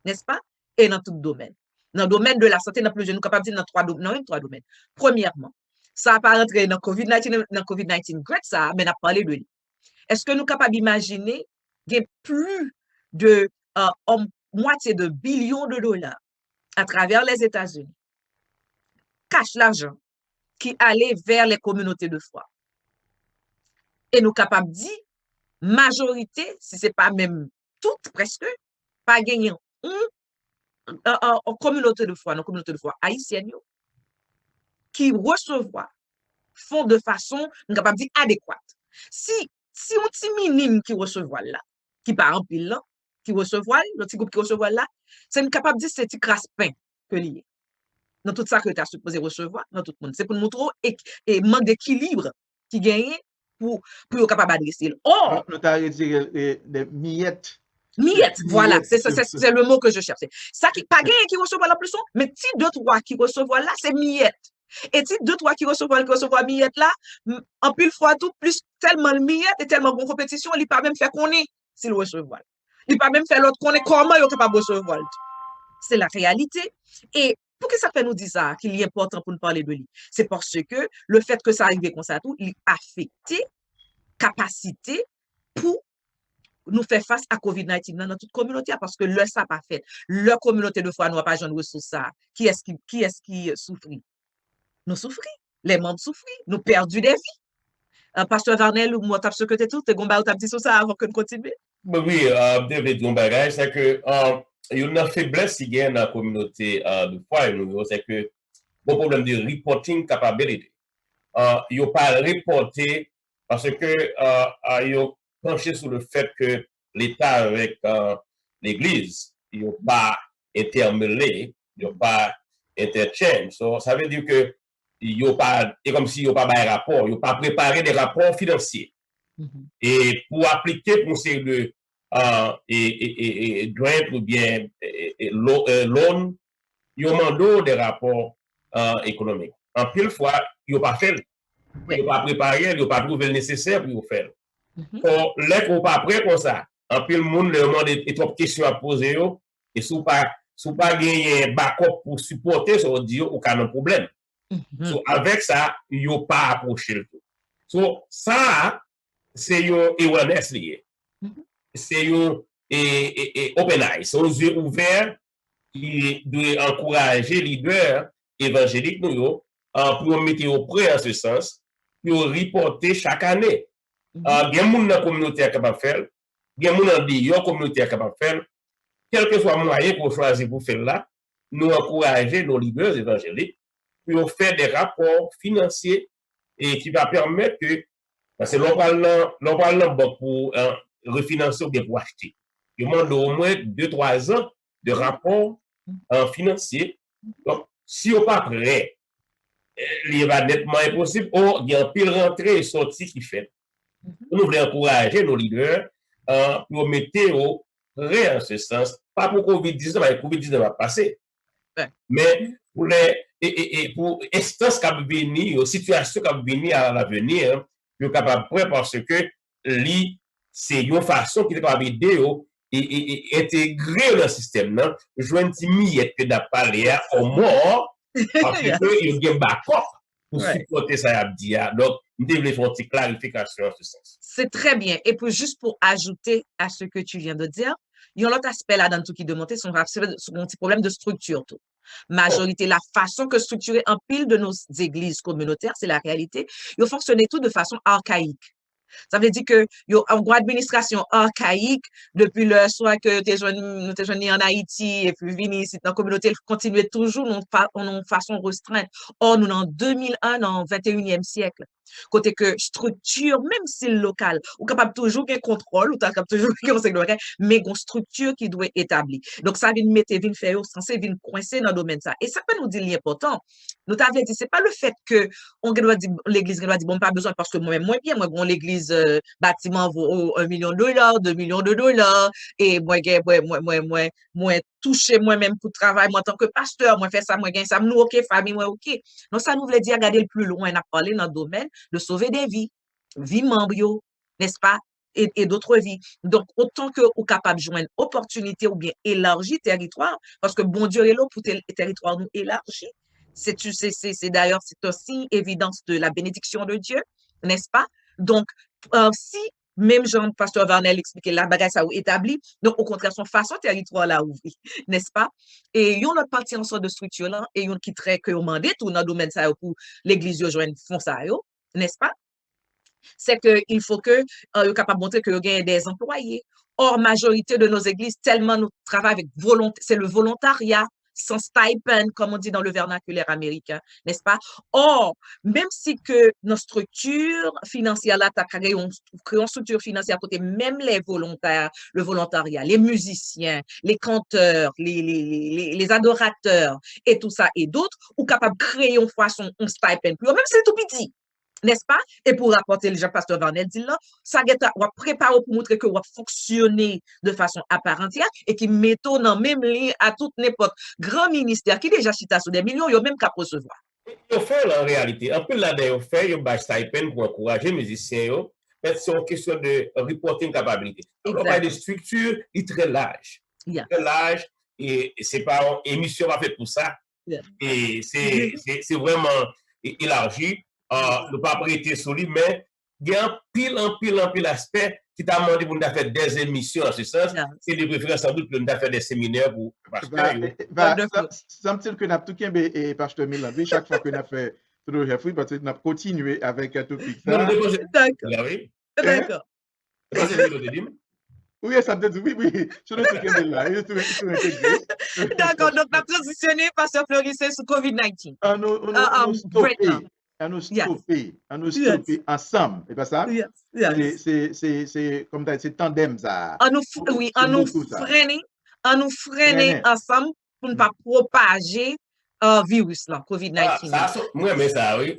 N'est-ce pas? Et dans tout domaine. Dans le domaine de la santé, nous sommes capables de dire dans 3 domaines. Premièrement, ça n'a pas rentré dans COVID-19 great ça, mais on a parlé de lui. Est-ce que nous sommes capables d'imaginer qu'il y a plus de moitié de billions de dollars à travers les États-Unis, cache l'argent qui allait vers les communautés de foi. Et nous sommes capables de dire, majorité, si ce n'est pas même toutes presque, pas gagner en communauté de foi, haïtienne, qui recevoir font de façon, nous capable de dire, adéquate. Si on petit minime qui recevoir là, qui part en pile là, qui recevoir, le petit groupe qui recevoir là, c'est capable de dire c'est petit crasse-pain que lié. Dans tout ça que tu as supposé recevoir, dans tout le monde. C'est pour nous montrer et manque d'équilibre qui gagne pour être capable d'adresser. Or, nous avons dit des miettes. Miettes, voilà, c'est le mot que je cherchais. Ça qui pas gagné qui reçoit la plus, mais si 2-3 qui reçoivent là, c'est miettes. Et si 2-3 qui reçoivent miettes là, en pile fois tout, plus tellement miettes et tellement bonne compétition, il pas même fait qu'on est s'il recevoir. Il pas même fait l'autre qu'on est comment il est capable de recevoir. C'est la réalité. Et pour que ça fait nous dire ça, qu'il est important pour nous parler de lui, c'est parce que le fait que ça arrive comme ça tout, il affecte capacité pour nous faire face à COVID-19 dans toute communauté, parce que le ça pas fait. Leur communauté de foi n'a pas de ressources ça. Qui est-ce qui souffre? Nous souffrons. Les membres souffrent. Nous perdons des vies. Pasteur Varnel, ou moi, tu as ce que tu es tout, tu as dit sur ça avant que nous continuions. Oui, David, mon bagage, c'est que il y a une faiblesse qui est dans la communauté de foi, c'est que le problème de reporting capability. Il n'y a pas reporté parce que il y a penché sur le fait que l'État avec l'Église, il n'y a pas intermêlé, il n'y a pas interchange. So, ça veut dire que il y a pas, et comme s'il n'y a pas de rapport, il n'y a pas préparé des rapports financiers. Et pour appliquer pour ces deux grant ou bien loan, il y a des rapports économiques. En pile fois, il n'y a pas fait, il n'y a pas préparé, il n'y a pas trouvé le nécessaire pour faire. Or, là qu'on pas prêt comme ça, en pile monde le monde est trop questions à poser et sous pas gagner backup pour supporter ça dit aucun problème. So, avec ça, il n'y a pas approché le tout. So, ça c'est une awareness lié. C'est une open eyes, aux yeux ouverts qui doit encourager les leaders évangéliques nous pour mettre au prêt en ce sens, pour reporter chaque année. Il y a des gens dans la communauté capable de faire, il y a des gens dans la communauté capable de faire, quel que soit le moyen pour choisir pour faire là, nous encourager nos leaders évangéliques pour faire des rapports financiers et qui va permettre que, parce que l'on parle pour refinancer ou bien pour acheter. Il demande au moins 2-3 ans de rapports financiers. Donc, si on n'est pas prêt, il va nettement impossible. Or, il y a un pile rentrée et sortie qui fait. Nous voulons encourager nos leaders pour mettre au prêt en ce sens. Pas pour COVID-19, mais COVID-19 va passer. Mais pour pour instances qui vont venir, aux situations qui vont venir à l'avenir, ils sont capables de parce que c'est une façon qui est capable d'aider et intégrer le système. Je vois un petit miette que d'apparaître au mort parce qu'il y a un backup pour supporter ça. Donc, nous devons faire une clarification en ce sens. C'est très bien. Et juste pour ajouter à ce que tu viens de dire, il y a un autre aspect là dans tout qui demande, c'est un petit problème de structure. Tout. Majorité, la façon que structurer un pile de nos églises communautaires, c'est la réalité. Ils fonctionnent tout de façon archaïque. Ça veut dire que yo en administration archaïque depuis le soit que nous t'es joigné en Haïti et puis vini ici dans la communauté continuer toujours en façon restreinte. Or nous en 2001 en 21e siècle. Côté que structure même si local ou capable toujours un contrôle ou capable toujours un mais une structure qui doit être établie. Donc ça vient mettre vient faire censé vient coincer dans le domaine ça. Et ça peut nous dire l'important. Nous t'avons dit c'est pas le fait que on doit dire l'église doit dire bon pas besoin parce que moi-même moi bien moi bon l'église bâtiment vaut $1 million, $2 millions et moi toucher moi-même pour travail moi en tant que pasteur moi faire ça moi gagne ça nous OK famille moi OK. Donc ça nous veut dire regarder le plus loin on a parlé dans le domaine de sauver des vies membres n'est-ce pas et d'autres vies. Donc, autant que vous capable de joindre opportunité ou bien élargir territoire, parce que bon Dieu est là pour territoire nous élargir. C'est d'ailleurs, c'est aussi évidence de la bénédiction de Dieu, n'est-ce pas? Donc, si même Jean-Pasteur Varnel expliquait la bagaille ça ou établi, donc au contraire, son façon territoire là ouvrir, n'est-ce pas? Et il y a une partie en sorte de structure là, et il y a qui traite que au mandat tout dans le domaine ça pour l'église de joindre fond ça, n'est-ce pas? C'est qu'il faut que nous capable de montrer que nous avons des employés. Or, majorité de nos églises, tellement nous travaillons avec volonté, c'est le volontariat, sans stipend, comme on dit dans le vernaculaire américain, n'est-ce pas? Or, même si que nos structures financières là, créé une structure financière à côté, même les volontaires, le volontariat, les musiciens, les chanteurs, les adorateurs et tout ça et d'autres, ou capable de créer une façon, un stipend, même si c'est tout petit. N'est-ce pas? Et pour rapporter le Jean-Pasteur Varnel dit là, ça va préparer pour montrer que va fonctionner de façon à part entière et qui met dans même ligne à toute n'importe grand ministère qui déjà chita sur des millions, il y a même qu'à recevoir. Il fait en réalité, un peu là il fait il y stipend pour encourager les musiciens, mais c'est une question de reporting capability. On parle de structure, il est très large. Yeah. Très large et c'est pas une émission faite pour ça. Yeah. Et c'est vraiment élargi. Ne pas prêter sur lui, mais il y a un pile aspect qui t'a demandé pour nous faire des émissions en ce sens. C'est de préférence sans doute pour nous faire des séminaires pour pasteurs. Semble-t-il que nous avons tout et pasteur Milan, chaque fois que nous avons fait tout le Jeffrey, parce que nous avons continué avec un topic. D'accord. Oui, ça me dit, oui. Je ne sais pas là. D'accord, donc nous avons transitionné, pasteur Fleuris, sur COVID-19. À nous stopper ensemble, c'est pas ça? C'est comme ça, c'est tandem ça. À nous freiner ensemble pour ne pas propager virus là, COVID-19. Moi, mais ça, oui.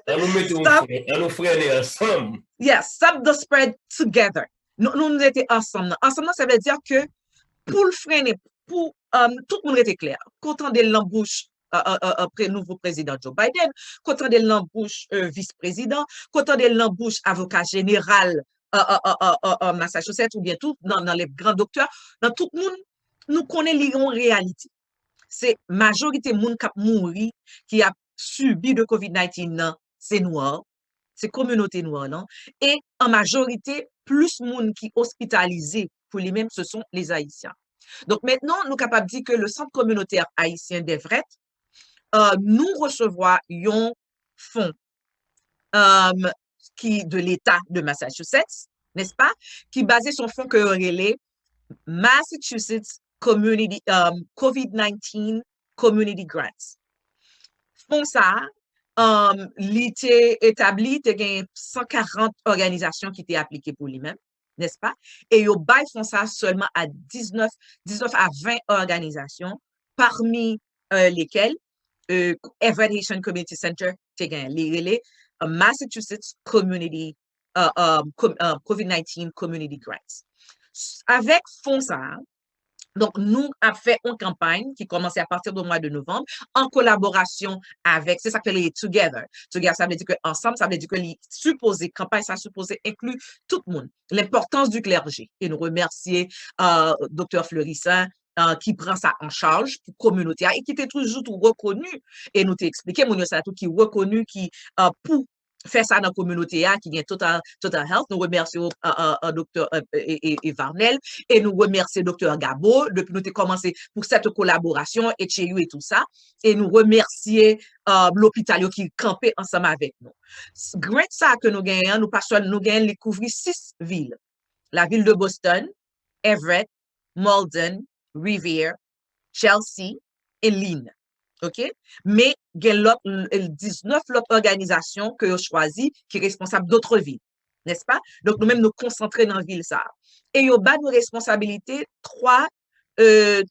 À nous freiner ensemble. Yes, stop the spread together. Nous étions ensemble. Ensemble, ça veut dire que pour le freiner, pour tout le monde était clair. Content de l'embauche après nouveau président Joe Biden, content de l'embauche vice-président, content de l'embauche avocat général Massachusetts ou bien tout dans les grands docteurs, dans tout le monde, nous connaissons la réalité. C'est majorité de monde qui a mouru, qui a subi de COVID-19, c'est noir, c'est communauté noire, non? Et en majorité, plus de monde qui hospitalisé pour lui-même, ce sont les Haïtiens. Donc maintenant, nous sommes capables de dire que le centre communautaire haïtien d'Everett nous recevoir un fonds qui de l'État de Massachusetts, n'est-ce pas, qui basé son fonds que relais Massachusetts Community COVID-19 Community Grants. Fonds ça, l'été établi, il y a 140 organisations qui étaient appliquées pour lui-même, n'est-ce pas? Et il bail fonds ça seulement à 19 à 20 organisations, parmi lesquelles Everett Haitian Community Center, les Massachusetts Community COVID-19 Community Grants. Avec fonds ça, donc nous avons fait une campagne qui commençait à partir du mois de novembre en collaboration avec, c'est ça que les Together. Together, ça veut dire que ensemble, ça veut dire que les supposés, campagne, ça supposé inclut tout le monde. L'importance du clergé. Et nous remercier Dr. Fleurissin, qui prend ça en charge pour communauté et qui était toujours reconnu et nous t'ai expliqué mon ça tout qui reconnu qui pour faire ça dans la communauté qui est Total Health. Nous remercions docteur Varnel et nous remercions docteur Gabo depuis nous avons commencé pour cette collaboration et chez et tout ça. Et nous remercions l'hôpital qui campait ensemble avec nous. Grâce à ça que nous gagnons, nous gagnons les couvrir 6 villes. La ville de Boston, Everett, Malden, Revere, Chelsea et Lynn. OK? Mais il y a 19 autres organisations que vous choisi qui sont responsables d'autres villes. N'est-ce pas? Donc, nous-mêmes nous concentrer dans la ville ça. Et il y a nos responsabilités 3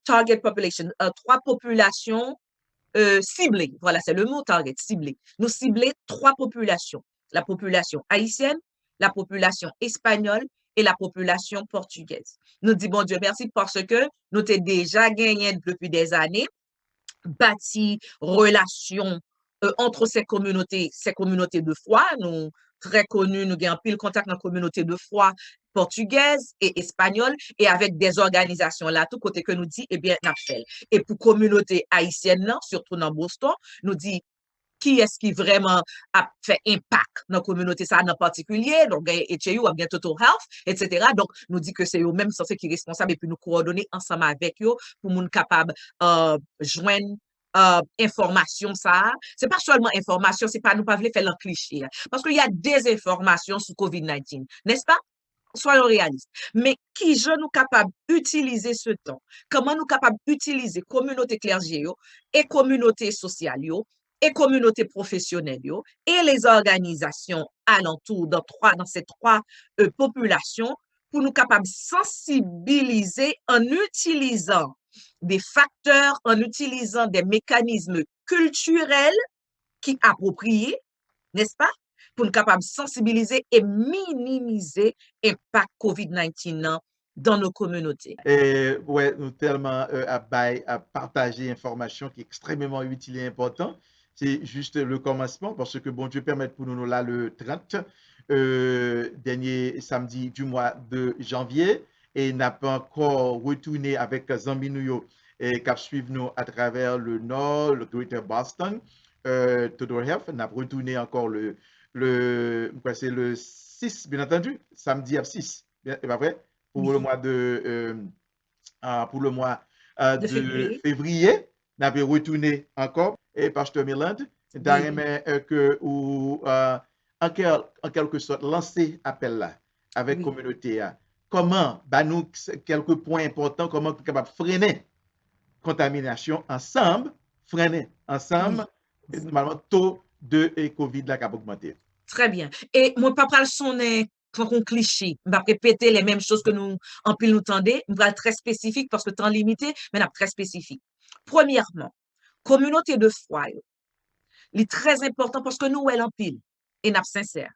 target population, 3 populations ciblées. Voilà, c'est le mot target, ciblé. Nous ciblons 3 populations. La population haïtienne, la population espagnole et la population portugaise. Nous disons, bon Dieu merci, parce que nous avons déjà gagné depuis des années bâti relations entre ces communautés de foi. Nous, très connus, nous avons pile contact dans la communauté de foi portugaise et espagnole et avec des organisations là, tout côté que nous dit, eh bien, n'a fait. Et pour communauté haïtienne, là, surtout dans Boston, nous dit qui est-ce qui vraiment a fait impact dans la communauté ça en particulier, donc HAU a bien Total Health, etc. Donc, nous dit que c'est eux-mêmes censés qui sont responsables et puis nous coordonner ensemble avec eux pour nous capables joindre information ça. C'est pas seulement information, c'est pas nous pas faire le cliché. Parce qu'il y a des informations sur COVID-19, n'est-ce pas? Soyons réalistes. Mais qui je nous capable d'utiliser ce temps? Comment nous capable d'utiliser communauté clergée et communauté sociale et communauté professionnelle et les organisations alentour dans ces 3 populations pour nous capables de sensibiliser en utilisant des facteurs, en utilisant des mécanismes culturels qui appropriés, n'est-ce pas? Pour nous capables de sensibiliser et minimiser l'impact COVID-19 dans nos communautés. Oui, nous tellement à partager information qui est extrêmement utile et important. C'est juste le commencement parce que bon Dieu permet pour nous là le 30, dernier samedi du mois de janvier et n'a pas encore retourné avec Zambinouyo et qui suivent nous à travers le nord, le Greater Boston, Total Health, n'a retourné encore c'est le 6, bien entendu, samedi à 6, c'est pas vrai, pour le mois de février, n'a pas retourné encore. Et Pasteur Milland, d'ailleurs, que en quelque sorte lancer appel là avec la communauté. Comment, nous quelques points importants, comment nous sommes capables de freiner contamination ensemble, normalement, taux de COVID là qui a augmenté. Très bien. Et moi, pas parler sonner comme un cliché. Je vais répéter les mêmes choses que nous, en pile nous tendez. Je vais être très spécifique parce que temps limité, mais très spécifique. Premièrement, communauté de foi, c'est très important parce que nous, elle en pile, et nous sincère.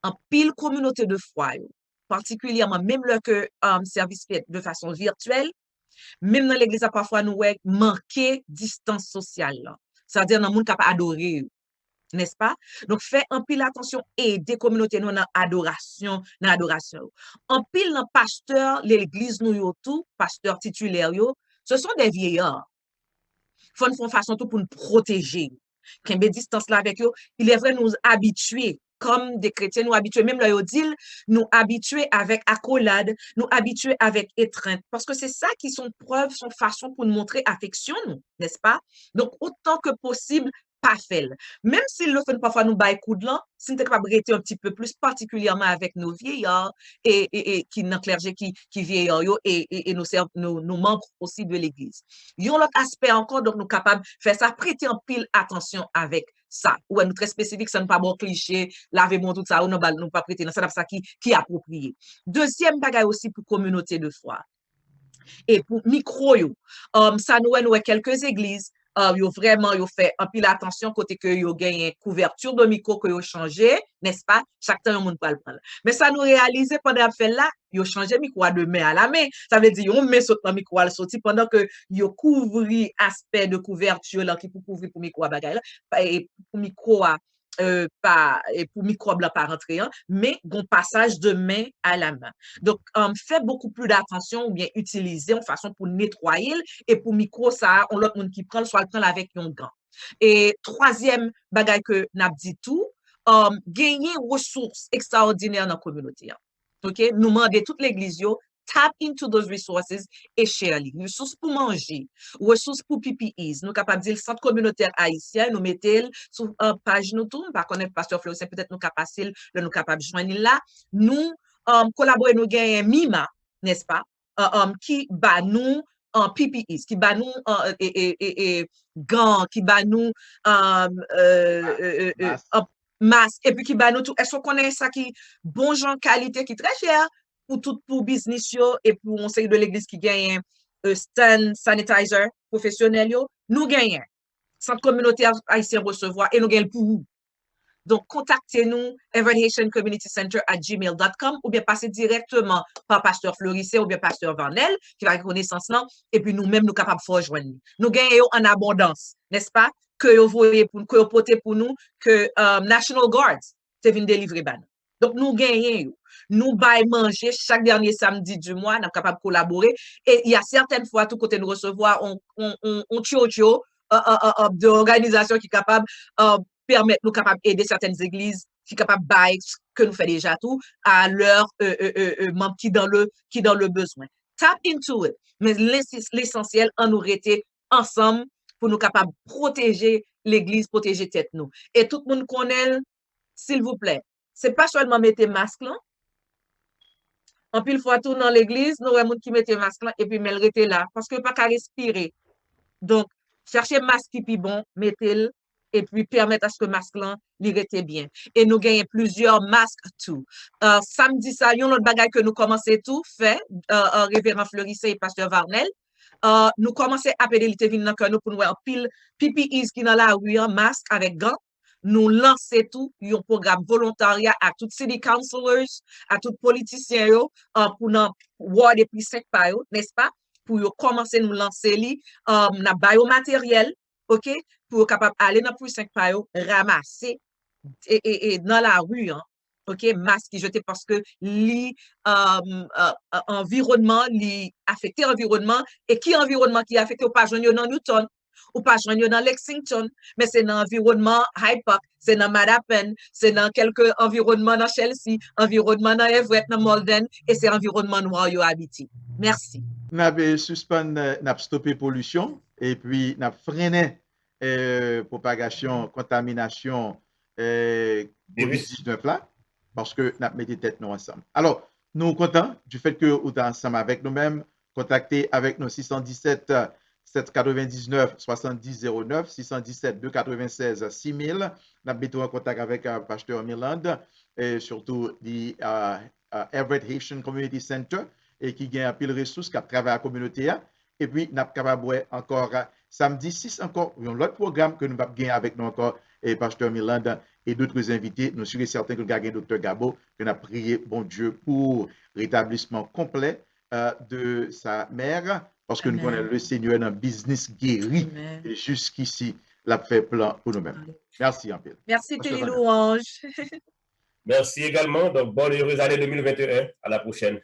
En pile communauté de foi, particulièrement, même le que service fait de façon virtuelle, même dans l'église, parfois, nous manquer distance sociale. C'est-à-dire, dans le monde capable d'adorer, n'est-ce pas? Donc, fait un pile attention et des communautés, nous, dans adoration. En pile, dans pasteur, l'église, nous, tout, pasteur titulaire, ce sont des vieillards. Faut une façon tout pour nous protéger. Qu'un distance là avec eux, il est vrai nous habituer comme des chrétiens, nous habituer même là dit nous habituer avec accolade, nous habituer avec étreinte parce que c'est ça qui sont preuves, sont façon pour nous montrer affection, n'est-ce pas? Donc autant que possible pas fait. Même s'il le fait parfois nous bail coup de l'an, si nous sommes capables de rester un petit peu plus particulièrement avec nos vieillards et qui n'ont clergé qui vieillards et nos membres aussi de l'église. Il y a un autre aspect encore, donc nous sommes capables de faire ça, prêter en pile attention avec ça. Ou nous très spécifique, ça n'est pas bon cliché, lavez-moi tout ça, ou non pas prêter, c'est ça qui est approprié. Deuxième bagaille aussi pour communauté de foi. Et pour micro, ça nous quelques églises. Yo fait un pile attention côté que yo gagne couverture de micro que yo changé, n'est-ce pas? Chaque temps, on peut le prendre. Mais ça nous réaliser pendant faire là, yo changé micro de main à la main. Ça veut dire, on met ce micro à la sortie pendant que yo couvri aspect de couverture là qui pour couvrir pour micro à bagaille là, et pour micro à et pour microbe là pas rentrer, mais bon passage de main à la main. Donc, fait beaucoup plus d'attention ou bien utiliser en façon pour nettoyer et pour micro ça, on l'autre monde qui prend soit le prend avec un gant. Et troisième bagaille que n'a dit tout, gagner ressources extraordinaires dans la communauté. OK? Nous demander toute l'église, tap into those resources et share les ressources pour manger, ressources pour PPEs. Nous capables de dire le centre communautaire haïtien, nous mettons sur page nous tout, par contre pasteur Fleuris, peut-être nous capables nous capables joindre là. Nous collaborer nous gagnons MIMA, n'est-ce pas? Qui bat nous en PPEs, qui bat nous gants, qui bat nous masque et puis qui bat nous tout. Est-ce qu'on connaît ça qui bon genre qualité qui très cher pour business yo et pour on sait de l'église qui gagne stand sanitizer professionnel yo, nous gagnons centre communautaire haïtien recevoir et nous gagnons pour vous. Donc, contactez-nous, everetthaitiancommunitycenter@gmail.com ou bien passez directement par Pasteur Fleuris ou bien Pasteur Varnel qui va reconnaissance là et puis nous-mêmes nous capables de rejoindre. Nous gagnons en abondance, n'est-ce pas? Que vous voyez pour que vous portez pour nous que National Guards c'est venu délivrer ban. Donc, nous gagnons. Nous baillons manger chaque dernier samedi du mois, nous sommes capables de collaborer. Et il y a certaines fois, tout côté de recevoir, on tio d'organisation qui est capable permettre nous capables d'aider certaines églises qui sont capables de bailler que nous faisons déjà tout à leurs membres qui dans le besoin. Tap into it. Mais l'essentiel, on nous rester ensemble pour nous capables de protéger l'église, protéger tête nous. Et tout le monde connaît, s'il vous plaît, c'est pas seulement mettre masque là. En pile fois tout dans l'église, nous avons qui mettent masque là et puis mais rester là parce que pas qu'à respirer. Donc cherchez masque qui puis bon, mettez-le et puis permettre à ce que masque là il reste bien. Et nous gagnons plusieurs masques tout. Samedi ça, yon autre bagage que nous commençons tout fait révérend Fleuris et pasteur Varnel. Nous commençons à appeler les venir dans nous pour nous pile PPEs qui dans la rue masque avec gants. Nous lancer tout un programme volontariat à tous city councilors, à tous politiciens pour nous voir des prix 5 par n'est-ce pas? Pour commencer nous lancer li na biomatériel, OK? Pour capable aller dans prix 5 par ramasser et dans la rue OK, masque jeté parce que environnement li affecté environnement et qui environnement qui affecté au pas joindre dans Newton ou pas joindre dans Lexington, mais c'est dans l'environnement Hyde Park, c'est dans Mattapan, c'est dans quelques environnements dans Chelsea, environnement dans Everett, dans Malden, et c'est environnement noir yo habité. Merci. Nous avons suspendu, nous avons stoppé pollution, et puis nous avons freiné propagation, contamination COVID-19 là, parce que nous avons mis tête nous ensemble. Alors, nous sommes contents du fait que vous êtes ensemble avec nous-mêmes, contactez avec nos 617 799 70 09, 617 296 6000. Nous avons en contact avec Pasteur Miland et surtout the Everett Haitian Community Center et qui gagne un pile ressources qui travaille à la communauté. Et puis, nous avons encore samedi 6 encore un autre programme que nous avons gagné avec nous encore et Pasteur Miland et d'autres invités. Nous sommes certains que nous avons Dr. Gabo, que nous avons prié, bon Dieu, pour rétablissement complet de sa mère. Parce que nous connaissons le Seigneur dans le business guéri. Amen. Et jusqu'ici, l'a fait plan pour nous-mêmes. Merci, Ampère. Merci, Télé Louange. Merci également. Donc, bonne heureuse année 2021. À la prochaine.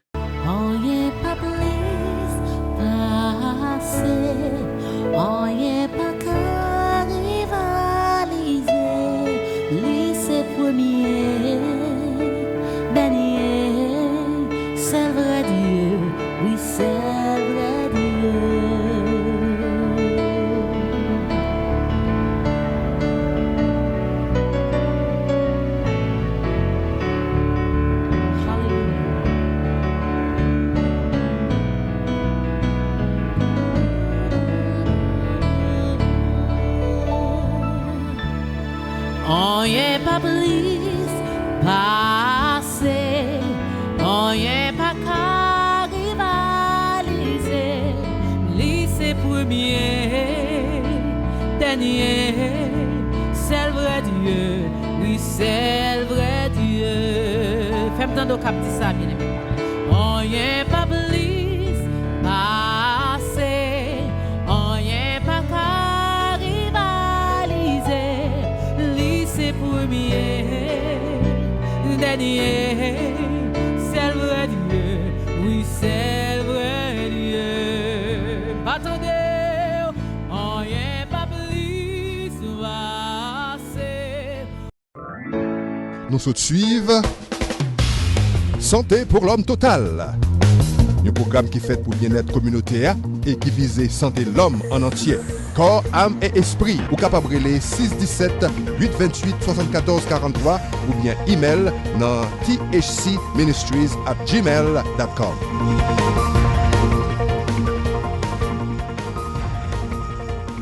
C'est le vrai Dieu, oui c'est le vrai Dieu. Fais-moi entendre cap dit ça, bien aimé. On y est pas plus passé, on y est pas rivaliser. Lui c'est premier, dernier. C'est le vrai Dieu, oui c'est le vrai Dieu. Attendez. nous souhaitons suivre Santé pour l'homme total. Un programme qui fait pour bien-être communautaire et qui vise santé l'homme en entier. Corps, âme et esprit. Ou capable de 617 828 74 43 ou bien email dans thcministries@gmail.com.